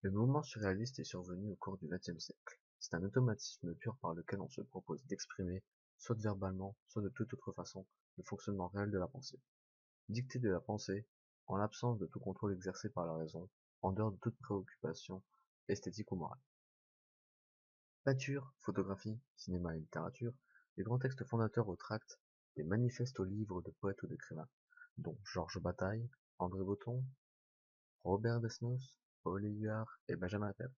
Le mouvement surréaliste est survenu au cours du XXe siècle. C'est un automatisme pur par lequel on se propose d'exprimer, soit verbalement, soit de toute autre façon, le fonctionnement réel de la pensée. Dictée de la pensée, en l'absence de tout contrôle exercé par la raison, en dehors de toute préoccupation esthétique ou morale. Peinture, photographie, cinéma et littérature, les grands textes fondateurs au tract, des manifestes aux livres de poètes ou d'écrivains, dont Georges Bataille, André Breton, Robert Desnos, Paul Éluard et Benjamin Apple.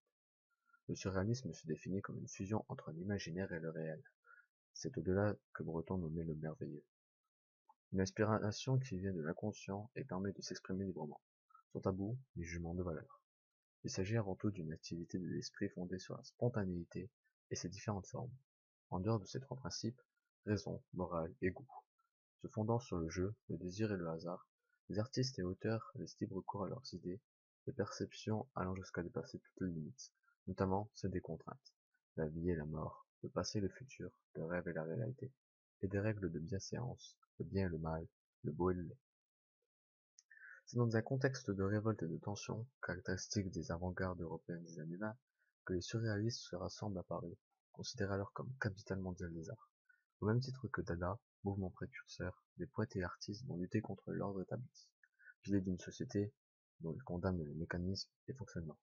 Le surréalisme se définit comme une fusion entre l'imaginaire et le réel. C'est au-delà que Breton nommait le merveilleux. Une inspiration qui vient de l'inconscient et permet de s'exprimer librement, sans tabou ni jugement de valeur. Il s'agit avant tout d'une activité de l'esprit fondée sur la spontanéité et ses différentes formes, en dehors de ces trois principes, raison, morale et goût. Se fondant sur le jeu, le désir et le hasard, les artistes et auteurs laissent libre cours à leurs idées, les perceptions allant jusqu'à dépasser toutes les limites, notamment celles des contraintes, la vie et la mort, le passé et le futur, le rêve et la réalité, et des règles de bienséance, le bien et le mal, le beau et le laid. C'est dans un contexte de révolte et de tension, caractéristique des avant-gardes européennes des années 20, que les surréalistes se rassemblent à Paris, considérés alors comme capitale mondiale des arts. Au même titre que Dada, mouvement précurseur, les poètes et artistes vont lutter contre l'ordre établi, pilier d'une société dont ils condamnent les mécanismes et fonctionnements.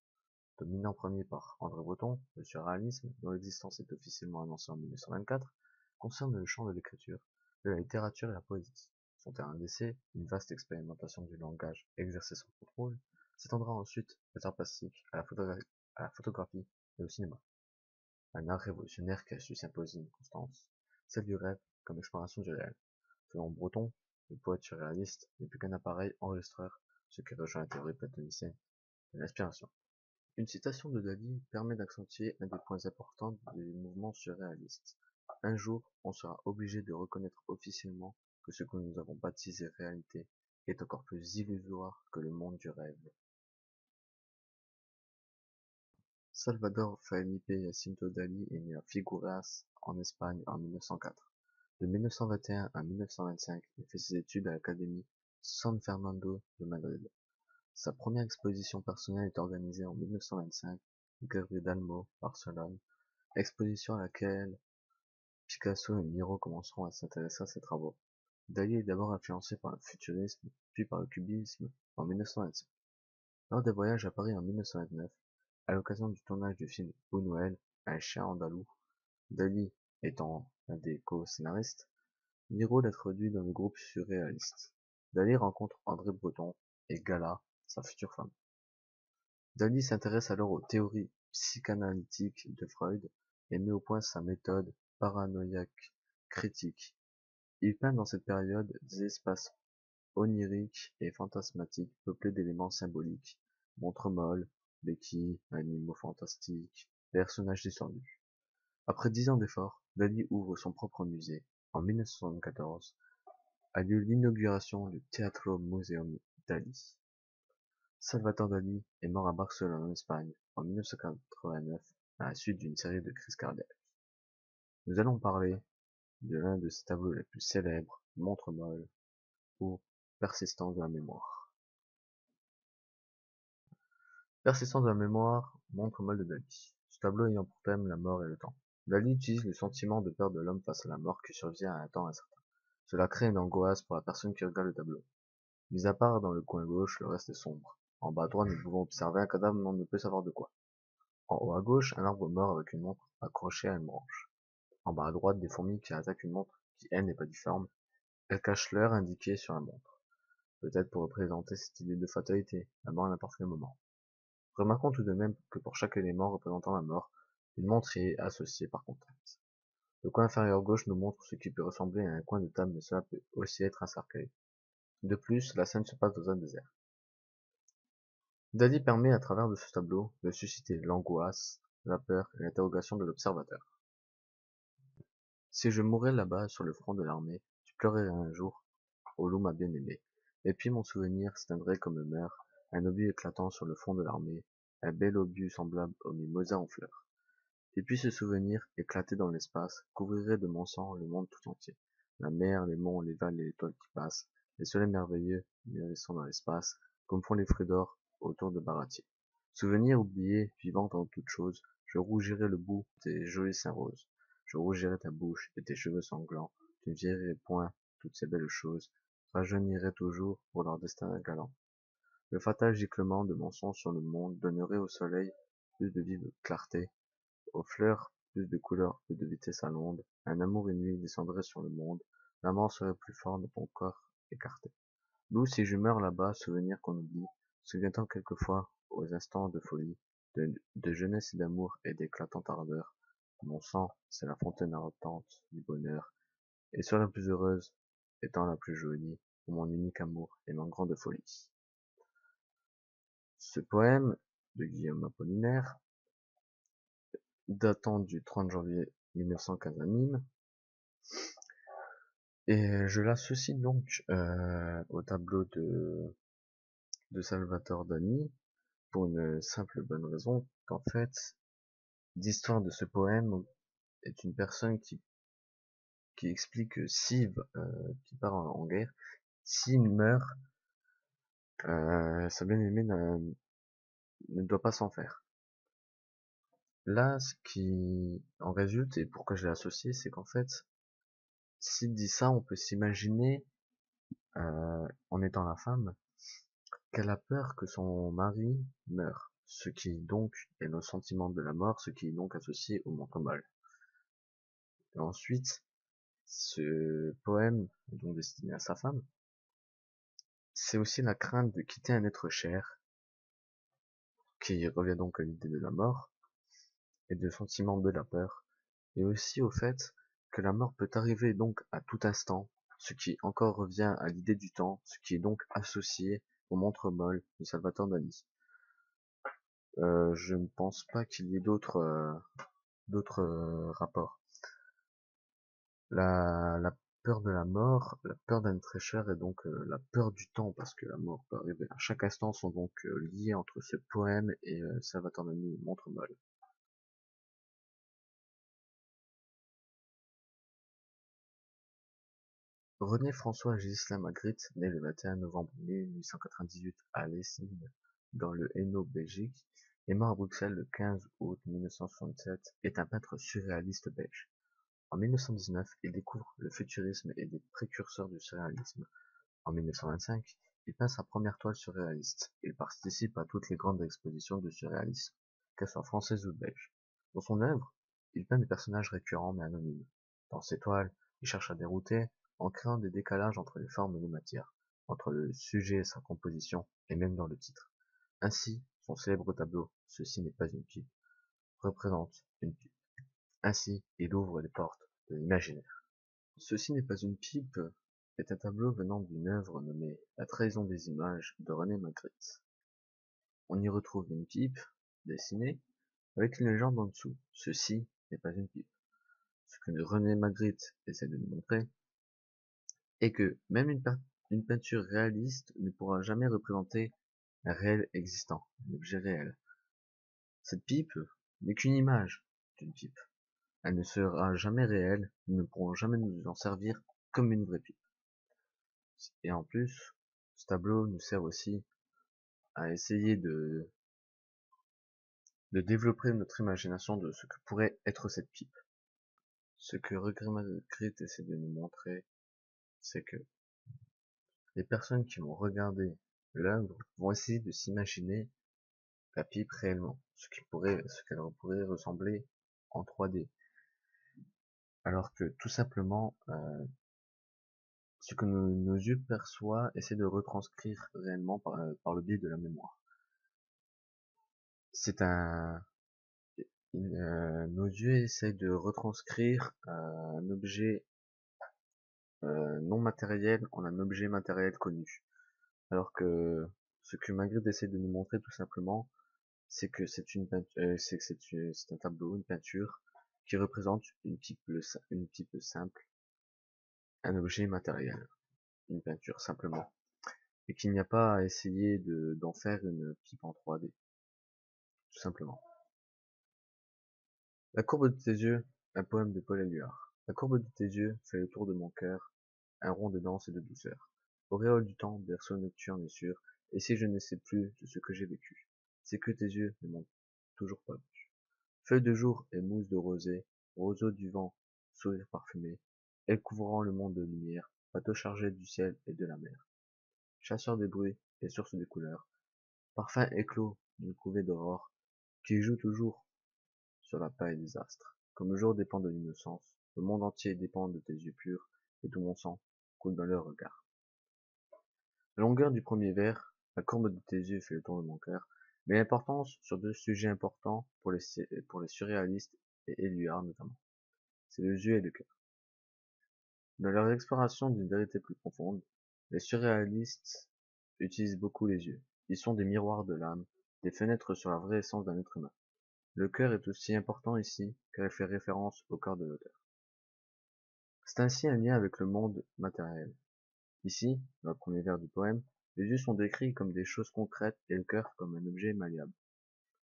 Dominé en premier par André Breton, le surréalisme, dont l'existence est officiellement annoncée en 1924, concerne le champ de l'écriture, de la littérature et la poésie. Son terrain d'essai, une vaste expérimentation du langage exercée sans contrôle, s'étendra ensuite aux arts plastiques, à la photographie et au cinéma. Un art révolutionnaire qui a su s'imposer une constance, celle du rêve comme exploration du réel. Selon Breton, le poète surréaliste n'est plus qu'un appareil enregistreur, ce qui rejoint la théorie platonicienne de l'inspiration. Une citation de Dali permet d'accentuer un des points importants du mouvement surréaliste. Un jour, on sera obligé de reconnaître officiellement que ce que nous avons baptisé réalité est encore plus illusoire que le monde du rêve. Salvador Felipe Jacinto Dali est né à Figueras, en Espagne, en 1904. De 1921 à 1925, il fait ses études à l'Académie San Fernando de Madrid. Sa première exposition personnelle est organisée en 1925, Galerie d'Almo, Barcelone, exposition à laquelle Picasso et Miro commenceront à s'intéresser à ses travaux. Dali est d'abord influencé par le futurisme, puis par le cubisme en 1925. Lors des voyages à Paris en 1929, à l'occasion du tournage du film Buñuel, Un chien andalou, Dali étant un des co-scénaristes, Miro l'introduit dans le groupe surréaliste. Dali rencontre André Breton et Gala, sa future femme. Dali s'intéresse alors aux théories psychanalytiques de Freud et met au point sa méthode paranoïaque critique. Il peint dans cette période des espaces oniriques et fantasmatiques peuplés d'éléments symboliques, montres molles, béquilles, animaux fantastiques, personnages distordus. Après 10 ans d'efforts, Dali ouvre son propre musée. En 1974 a lieu l'inauguration du Teatro Museum Dali. Salvador Dali est mort à Barcelone en Espagne en 1989 à la suite d'une série de crises cardiaques. Nous allons parler de l'un de ses tableaux les plus célèbres, Montre molle ou Persistance de la mémoire. Persistance de la mémoire, Montre molle de Dali. Ce tableau ayant pour thème la mort et le temps. Dali utilise le sentiment de peur de l'homme face à la mort qui survient à un temps incertain. Cela crée une angoisse pour la personne qui regarde le tableau. Mis à part dans le coin gauche, le reste est sombre. En bas à droite, nous pouvons observer un cadavre, mais on ne peut savoir de quoi. En haut à gauche, un arbre mort avec une montre accrochée à une branche. En bas à droite, des fourmis qui attaquent une montre qui, elle, n'est pas difforme. Elles cachent l'heure indiquée sur la montre. Peut-être pour représenter cette idée de fatalité, la mort à n'importe quel moment. Remarquons tout de même que pour chaque élément représentant la mort, une montre y est associée par contact. Le coin inférieur gauche nous montre ce qui peut ressembler à un coin de table, mais cela peut aussi être un cercueil. De plus, la scène se passe dans un désert. Dali permet, à travers de ce tableau, de susciter l'angoisse, la peur et l'interrogation de l'observateur. Si je mourais là-bas sur le front de l'armée, tu pleurerais un jour, ô loup ma bien-aimée. Et puis mon souvenir s'éteindrait comme meurt un obus éclatant sur le front de l'armée, un bel obus semblable au mimosa en fleurs. Et puis ce souvenir, éclaté dans l'espace, couvrirait de mon sang le monde tout entier. La mer, les monts, les vallées, les étoiles qui passent, les soleils merveilleux mûrissant dans l'espace, comme font les fruits d'or autour de Baratier. Souvenir oublié, vivant en toute chose, je rougirai le bout de tes jolis seins roses. Je rougirai ta bouche et tes cheveux sanglants. Tu ne vieillirais point toutes ces belles choses, rajeunirais toujours pour leur destin galant. Le fatal giclement de mon sang sur le monde donnerait au soleil plus de vive clarté, aux fleurs plus de couleur, plus de vitesse à l'onde. Un amour inouï descendrait sur le monde, l'amant serait plus fort dans ton corps écarté. D'où si je meurs là-bas, souvenir qu'on oublie, souviens-t'en quelquefois, aux instants de folie, de jeunesse et d'amour et d'éclatante ardeur. Mon sang, c'est la fontaine ardente du bonheur, et sois la plus heureuse, étant la plus jolie, pour mon unique amour et ma grande folie. Ce poème de Guillaume Apollinaire, datant du 30 janvier 1915 à Nîmes, et je l'associe donc au tableau de Salvatore Dani, pour une simple bonne raison qu'en fait, l'histoire de ce poème est une personne qui explique que s'il qui part en guerre, s'il meurt, sa bien-aimée ne doit pas s'en faire. Là, ce qui en résulte, et pourquoi je l'ai associé, c'est qu'en fait, s'il dit ça, on peut s'imaginer, en étant la femme, qu'elle a peur que son mari meure. Ce qui donc est le sentiment de la mort, ce qui est donc associé au mental mal. Et ensuite, ce poème est donc destiné à sa femme. C'est aussi la crainte de quitter un être cher, qui revient donc à l'idée de la mort, et de sentiment de la peur, et aussi au fait que la mort peut arriver donc à tout instant, ce qui encore revient à l'idée du temps, ce qui est donc associé aux montres molles de Salvatore Dali. Je ne pense pas qu'il y ait d'autres rapports. La peur de la mort, la peur d'un très cher et donc la peur du temps, parce que la mort peut arriver à chaque instant, sont donc liés entre ce poème et Salvatore Dali montre molle. René François Ghislain Magritte, né le 21 novembre 1898 à Leisnig, dans le Hainaut, Belgique, et mort à Bruxelles le 15 août 1967, est un peintre surréaliste belge. En 1919, il découvre le futurisme et des précurseurs du surréalisme. En 1925, il peint sa première toile surréaliste. Il participe à toutes les grandes expositions de surréalisme, qu'elles soient françaises ou belges. Dans son œuvre, il peint des personnages récurrents mais anonymes. Dans ses toiles, il cherche à dérouter en créant des décalages entre les formes et les matières, entre le sujet et sa composition, et même dans le titre. Ainsi, son célèbre tableau « Ceci n'est pas une pipe » représente une pipe. Ainsi, il ouvre les portes de l'imaginaire. Ceci n'est pas une pipe est un tableau venant d'une œuvre nommée La trahison des images de René Magritte. On y retrouve une pipe dessinée avec une légende en dessous. Ceci n'est pas une pipe. Ce que René Magritte essaie de nous montrer est que même une peinture réaliste ne pourra jamais représenter un réel existant, un objet réel. Cette pipe n'est qu'une image d'une pipe. Elle ne sera jamais réelle, nous ne pourrons jamais nous en servir comme une vraie pipe. Et en plus, ce tableau nous sert aussi à essayer de développer notre imagination de ce que pourrait être cette pipe. Ce que Magritte essaie de nous montrer, c'est que les personnes qui vont regarder l'œuvre vont essayer de s'imaginer la pipe réellement, ce qu'elle pourrait ressembler en 3D. Alors que tout simplement, ce que nos yeux perçoivent essaie de retranscrire réellement par le biais de la mémoire. C'est nos yeux essaient de retranscrire un objet non matériel en un objet matériel connu. Alors que ce que Magritte essaie de nous montrer tout simplement, c'est que c'est un tableau, une peinture qui représente une pipe simple, un objet matériel, une peinture simplement, et qu'il n'y a pas à essayer d'en faire une pipe en 3D, tout simplement. La courbe de tes yeux, un poème de Paul Éluard. La courbe de tes yeux fait le tour de mon cœur, un rond de danse et de douceur. Auréole du temps, berceau nocturne et sûr, et si je ne sais plus de ce que j'ai vécu. c'est que tes yeux ne m'ont toujours pas vu. Feuilles de jour et mousse de rosée, roseaux du vent, sourire parfumé, elle couvrant le monde de lumière, bateau chargé du ciel et de la mer, chasseur des bruits et source des couleurs, parfum éclos d'une couvée d'aurore, qui joue toujours sur la paille des astres. Comme le jour dépend de l'innocence, le monde entier dépend de tes yeux purs, et tout mon sang coule dans leur regard. La longueur du premier vers, la courbe de tes yeux fait le tour de mon cœur, mais l'importance sur deux sujets importants pour les surréalistes et Éluard notamment. C'est le yeux et le cœur. Dans leur exploration d'une vérité plus profonde, les surréalistes utilisent beaucoup les yeux. Ils sont des miroirs de l'âme, des fenêtres sur la vraie essence d'un être humain. Le cœur est aussi important ici, car il fait référence au corps de l'auteur. C'est ainsi un lien avec le monde matériel. Ici, dans le premier vers du poème, les yeux sont décrits comme des choses concrètes et le cœur comme un objet malléable.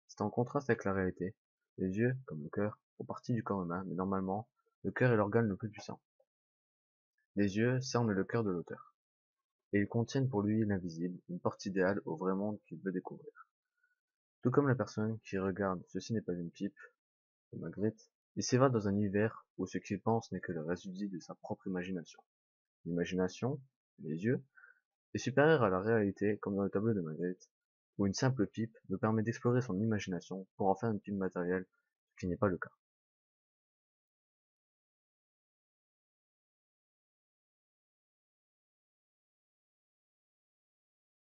C'est en contraste avec la réalité. Les yeux, comme le cœur, font partie du corps humain, mais normalement, le cœur est l'organe le plus puissant. Les yeux cernent le cœur de l'auteur, et ils contiennent pour lui l'invisible, une porte idéale au vrai monde qu'il veut découvrir. Tout comme la personne qui regarde Ceci n'est pas une pipe de Magritte, il s'évade dans un univers où ce qu'il pense n'est que le résultat de sa propre imagination. L'imagination, les yeux, est supérieure à la réalité, comme dans le tableau de Magritte, où une simple pipe nous permet d'explorer son imagination pour en faire une pipe matérielle, ce qui n'est pas le cas.